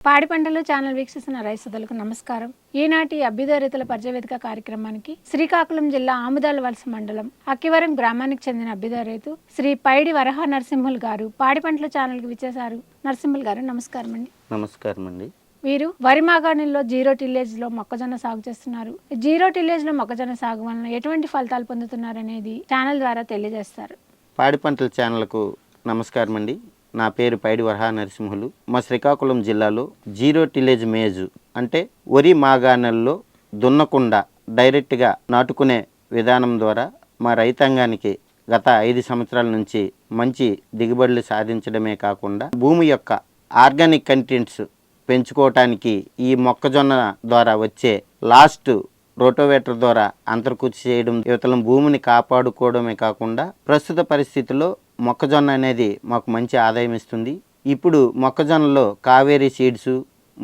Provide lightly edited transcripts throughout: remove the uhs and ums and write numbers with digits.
పాడి పంటలు ఛానల్ వీక్షిస్తున్న రైతులకు నమస్కారం. ఈనాటి అభ్యుదయ రైతుల పరిచయవేదిక కార్యక్రమానికి శ్రీకాకుళం జిల్లా ఆముదాల వలస మండలం అక్కివరం గ్రామానికి చెందిన అభ్యుదయ రైతు శ్రీ పైడి వరహ నరసింహులు గారు పాడి పంటల ఛానల్కి విచ్చేశారు. నరసింహులు గారు నమస్కారం అండి. నమస్కారం అండి. వీరు వరి మాగాణిలో జీరో టిల్లేజ్ లో మొక్కజొన్న సాగు చేస్తున్నారు. జీరో టిల్లేజ్ లో మొక్కజొన్న సాగు వలన ఎటువంటి ఫలితాలు పొందుతున్నారు అనేది ఛానల్ ద్వారా తెలియజేస్తారు. పాడి పంటల ఛానల్కు నమస్కారం అండి. నా పేరు పైడి వరహ నరసింహులు. మా శ్రీకాకుళం జిల్లాలో జీరో టిలేజ్ మేజు అంటే వరి మాగాణల్లో దున్నకుండా డైరెక్ట్గా నాటుకునే విధానం ద్వారా మా రైతాంగానికి గత 5 సంవత్సరాల నుంచి మంచి దిగుబడులు సాధించడమే కాకుండా భూమి యొక్క ఆర్గానిక్ కంటెంట్స్ పెంచుకోవటానికి ఈ మొక్కజొన్న ద్వారా వచ్చే లాస్ట్ రోటోవేటర్ ద్వారా అంతర్కృషి చేయడం, యువతలం భూమిని కాపాడుకోవడమే కాకుండా ప్రస్తుత పరిస్థితుల్లో మొక్కజొన్న అనేది మాకు మంచి ఆదాయం ఇస్తుంది. ఇప్పుడు మొక్కజొన్నలో కావేరీ సీడ్స్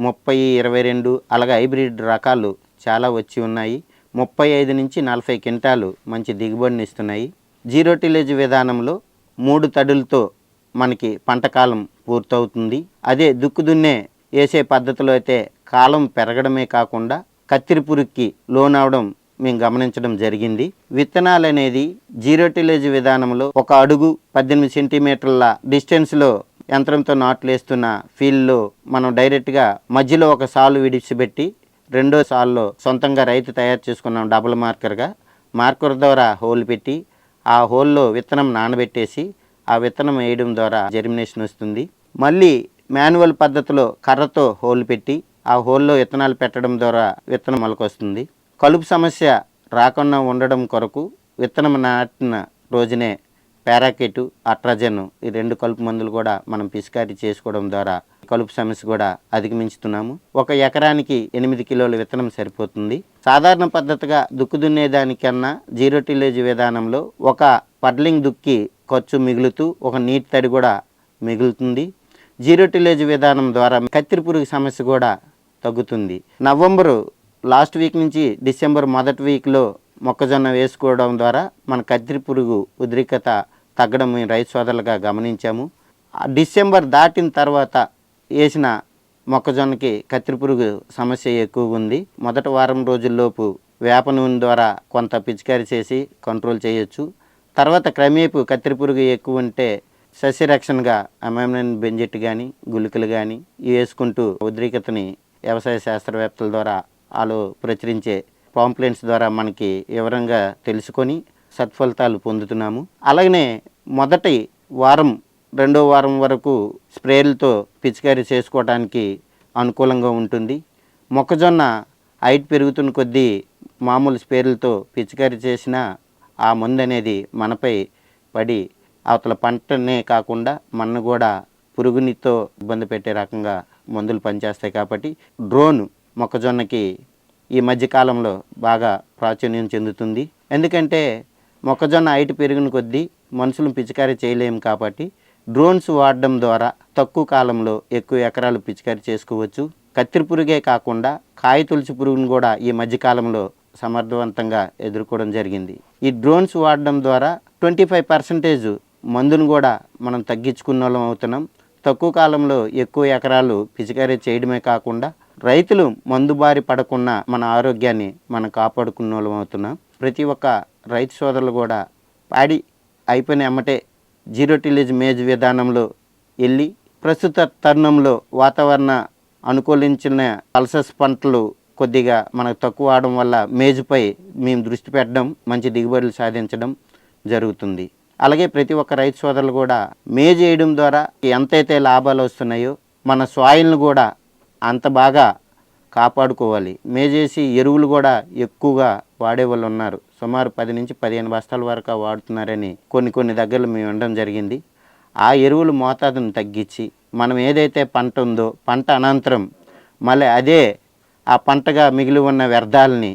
30-22 అలాగే హైబ్రిడ్ రకాలు చాలా వచ్చి ఉన్నాయి. 35 నుంచి 40 క్వింటాలు మంచి దిగుబడిని ఇస్తున్నాయి. జీరో టిలేజ్ విధానంలో 3 తడులతో మనకి పంట కాలం పూర్తవుతుంది. అదే దుక్కు దున్నే వేసే పద్ధతిలో అయితే కాలం పెరగడమే కాకుండా కత్తిరి పురుగుకి లోనవడం మేము గమనించడం జరిగింది. విత్తనాలు అనేది జీరో టిలేజ్ విధానంలో 1 అడుగు 18 సెంటీమీటర్ల డిస్టెన్స్లో యంత్రంతో నాట్లు వేస్తున్న ఫీల్డ్లో మనం డైరెక్ట్గా మధ్యలో ఒక సాలు విడిచిపెట్టి రెండో సాల్లో సొంతంగా రైతు తయారు చేసుకున్నాం. డబుల్ మార్కర్ ద్వారా హోల్ పెట్టి ఆ హోల్లో విత్తనం నానబెట్టేసి ఆ విత్తనం వేయడం ద్వారా జర్మినేషన్ వస్తుంది. మళ్ళీ మాన్యువల్ పద్ధతిలో కర్రతో హోల్ పెట్టి ఆ హోల్లో విత్తనాలు పెట్టడం ద్వారా విత్తనం మొలకొస్తుంది. కలుపు సమస్య రాకుండా ఉండడం కొరకు విత్తనం నాటిన రోజునే పారాకెట్, అట్రాజన్ ఈ 2 కలుపు మందులు కూడా మనం పిచికారీ చేసుకోవడం ద్వారా కలుపు సమస్య కూడా అధిగమించుతున్నాము. 1 ఎకరానికి 8 కిలోల విత్తనం సరిపోతుంది. సాధారణ పద్ధతిగా దుక్కు దున్నేదానికన్నా జీరో టిలేజ్ విధానంలో 1 పడ్లింగ్ దుక్కి ఖర్చు మిగులుతూ 1 నీటి తడి కూడా మిగులుతుంది. జీరో టిలేజ్ విధానం ద్వారా కత్తిరి పురుగు సమస్య కూడా తగ్గుతుంది. నవంబరు లాస్ట్ వీక్ నుంచి డిసెంబర్ మొదటి వీక్లో మొక్కజొన్న వేసుకోవడం ద్వారా మన కత్తిరి పురుగు ఉద్రిక్తత తగ్గడం మేము రైతు సోదరులుగా గమనించాము. డిసెంబర్ దాటిన తర్వాత వేసిన మొక్కజొన్నకి కత్తిరి పురుగు సమస్య ఎక్కువగా ఉంది. మొదటి వారం రోజుల్లోపు వేప నూనె ద్వారా కొంత పిచికారీ చేసి కంట్రోల్ చేయొచ్చు. తర్వాత క్రమేపు కత్తిరి పురుగు ఎక్కువ ఉంటే సస్యరక్షణగా అమైనో బెంజెట్ కానీ గుళికలు కానీ ఇవి వేసుకుంటూ ఉద్రిక్తతని వ్యవసాయ శాస్త్రవేత్తల ద్వారా వాళ్ళు ప్రచురించే పాంప్లెంట్స్ ద్వారా మనకి వివరంగా తెలుసుకొని సత్ఫలితాలు పొందుతున్నాము. అలాగనే మొదటి వారం 2వ వారం వరకు స్ప్రేలతో పిచికారీ చేసుకోవడానికి అనుకూలంగా ఉంటుంది. మొక్కజొన్న హైట్ పెరుగుతున్న కొద్దీ మామూలు స్ప్రేలతో పిచికారీ చేసిన ఆ మందు అనేది మనపై పడి అవతల పంటనే కాకుండా మన కూడా పురుగునితో ఇబ్బంది పెట్టే రకంగా మందులు పనిచేస్తాయి. కాబట్టి డ్రోన్ మొక్కజొన్నకి ఈ మధ్యకాలంలో బాగా ప్రాచుర్యం చెందుతుంది. ఎందుకంటే మొక్కజొన్న హైట్ పెరిగిన కొద్దీ మనుషులను పిచికారీ చేయలేము కాబట్టి డ్రోన్స్ వాడడం ద్వారా తక్కువ కాలంలో ఎక్కువ ఎకరాలు పిచికారీ చేసుకోవచ్చు. కత్తిరి పురుగే కాకుండా కాయ తులసి పురుగును కూడా ఈ మధ్యకాలంలో సమర్థవంతంగా ఎదుర్కోవడం జరిగింది. ఈ డ్రోన్స్ వాడడం ద్వారా 25% మందును కూడా మనం తగ్గించుకున్న వాళ్ళం అవుతున్నాం. తక్కువ కాలంలో ఎక్కువ ఎకరాలు పిచికారీ చేయడమే కాకుండా రైతులు మందు బారి పడకుండా మన ఆరోగ్యాన్ని మనం కాపాడుకున్న వాళ్ళం అవుతున్నాం. ప్రతి ఒక్క రైతు సోదరులు కూడా పాడి అయిపోయిన ఎమ్మటే జీరో టిలేజ్ మేజ్ విధానంలో వెళ్ళి ప్రస్తుత తరుణంలో వాతావరణ అనుకూలించిన పల్సస్ పంటలు కొద్దిగా మనకు తక్కువ అవడం వల్ల మేజుపై మేము దృష్టి పెట్టడం, మంచి దిగుబడులు సాధించడం జరుగుతుంది. అలాగే ప్రతి ఒక్క రైతు సోదరులు కూడా మేజ్ వేయడం ద్వారా ఎంతైతే లాభాలు వస్తున్నాయో మన సాయిల్ను కూడా అంత బాగా కాపాడుకోవాలి. మేజేసి ఎరువులు కూడా ఎక్కువగా వాడే వాళ్ళు ఉన్నారు. సుమారు 10 నుంచి 15 బస్తాల వరకు వాడుతున్నారని కొన్ని దగ్గరలో మేము ఉండడం జరిగింది. ఆ ఎరువులు మోతాదును తగ్గించి మనం ఏదైతే పంట ఉందో పంట అనంతరం మళ్ళీ అదే ఆ పంటగా మిగిలి ఉన్న వ్యర్థాలని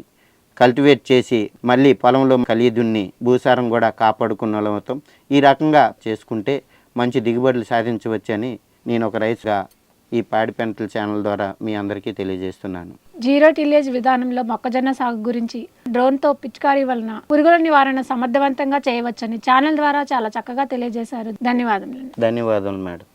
కల్టివేట్ చేసి మళ్ళీ పొలంలో కలిదున్ని భూసారం కూడా కాపాడుకున్న వాళ్ళం. ఈ రకంగా చేసుకుంటే మంచి దిగుబడులు సాధించవచ్చని నేను ఒక రైతుగా ఈ పాడి పంటల ఛానల్ ద్వారా మీ అందరికీ తెలియజేస్తున్నాను. జీరో టిలేజ్ విధానంలో మొక్కజొన్న సాగు గురించి డ్రోన్తో పిచికారీ వలన పురుగుల నివారణ సమర్థవంతంగా చేయవచ్చని ఛానల్ ద్వారా చాలా చక్కగా తెలియజేశారు. ధన్యవాదములు. ధన్యవాదాలు మేడం.